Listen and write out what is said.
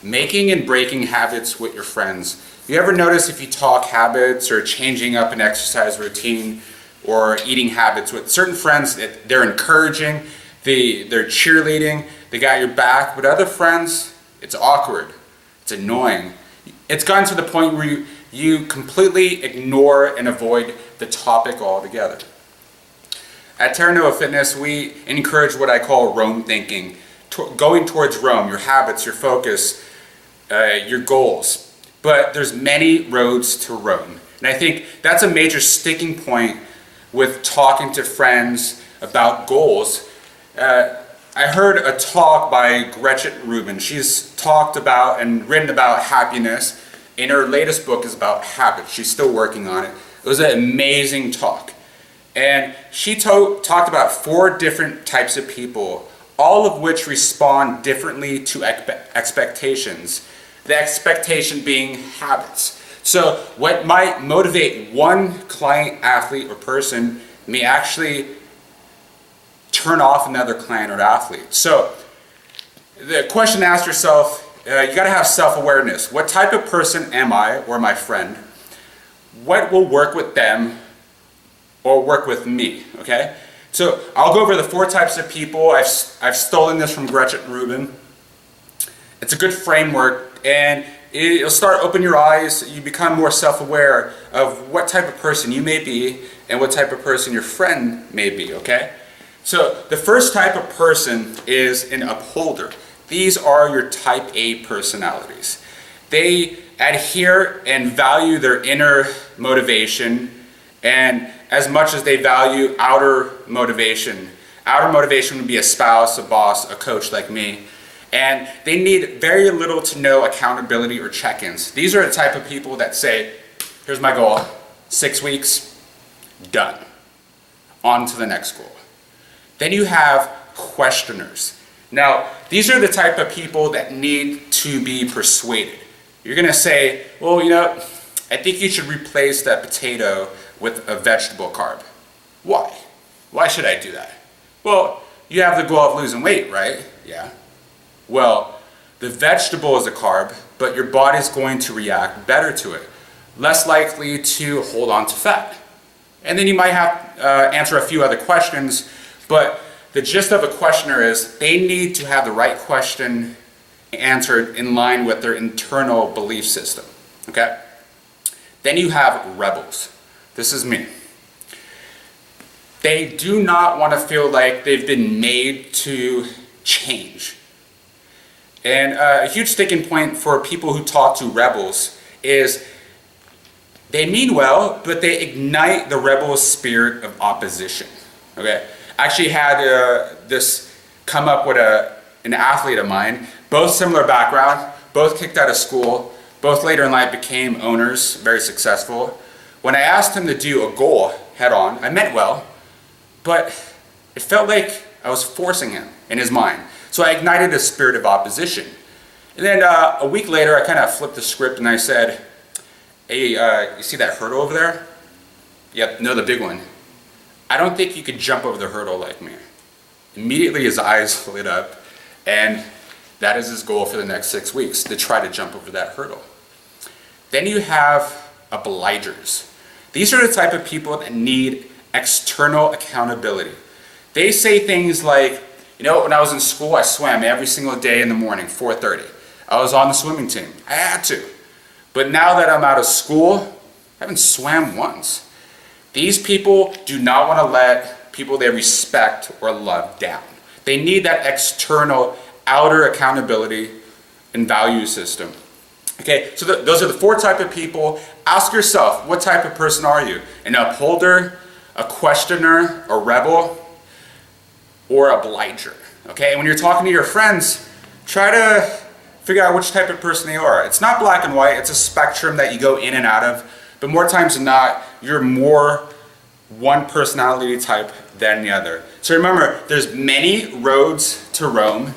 Making and breaking habits with your friends. You ever notice if you talk habits or changing up an exercise routine or eating habits with certain friends, they're encouraging, they're cheerleading, they got your back, but other friends, it's awkward, it's annoying. It's gotten to the point where you completely ignore and avoid the topic altogether. At Terra Nova Fitness, we encourage what I call Rome thinking, going towards Rome, your habits, your focus, your goals. But there's many roads to Rome. And I think that's a major sticking point with talking to friends about goals. I heard a talk by Gretchen Rubin. She's talked about and written about happiness, and her latest book is about habits. She's still working on it. It was an amazing talk. And she talked about 4 different types of people, all of which respond differently to expectations. The expectation being habits. So what might motivate one client, athlete, or person may actually turn off another client or athlete. So the question to ask yourself, you got to have self-awareness. What type of person am I or my friend? What will work with them or work with me, okay? So I'll go over the 4 types of people. I've stolen this from Gretchen Rubin. It's a good framework, and it'll start open your eyes. You become more self-aware of what type of person you may be and what type of person your friend may be, okay? So the first type of person is an upholder. These are your type A personalities. They adhere and value their inner motivation and as much as they value outer motivation. Outer motivation would be a spouse, a boss, a coach like me. And they need very little to no accountability or check-ins. These are the type of people that say, here's my goal, 6 weeks, done. On to the next goal. Then you have questioners. Now, these are the type of people that need to be persuaded. You're gonna say, well, I think you should replace that potato with a vegetable carb. Why? Why should I do that? Well, you have the goal of losing weight, right? Yeah. Well, the vegetable is a carb, but your body's going to react better to it. Less likely to hold on to fat. And then you might have answer a few other questions, but the gist of a questioner is they need to have the right question answered in line with their internal belief system, okay? Then you have rebels. This is me. They do not want to feel like they've been made to change. And a huge sticking point for people who talk to rebels is they mean well, but they ignite the rebel spirit of opposition. Okay, I actually had this come up with an athlete of mine, both similar background, both kicked out of school, both later in life became owners, very successful. When I asked him to do a goal head on, I meant well, but it felt like I was forcing him in his mind. So I ignited a spirit of opposition. And then a week later, I kind of flipped the script and I said, hey, you see that hurdle over there? Yep, no, the big one. I don't think you could jump over the hurdle like me. Immediately his eyes lit up, and that is his goal for the next 6 weeks, to try to jump over that hurdle. Then you have obligers. These are the type of people that need external accountability. They say things like, when I was in school, I swam every single day in the morning, 4:30. I was on the swimming team. I had to. But now that I'm out of school, I haven't swam once. These people do not want to let people they respect or love down. They need that external, outer accountability and value system. Okay, so those are the 4 types of people. Ask yourself, what type of person are you? An upholder, a questioner, a rebel, or a obliger? Okay, and when you're talking to your friends, try to figure out which type of person they are. It's not black and white, it's a spectrum that you go in and out of, but more times than not, you're more one personality type than the other. So remember, there's many roads to Rome,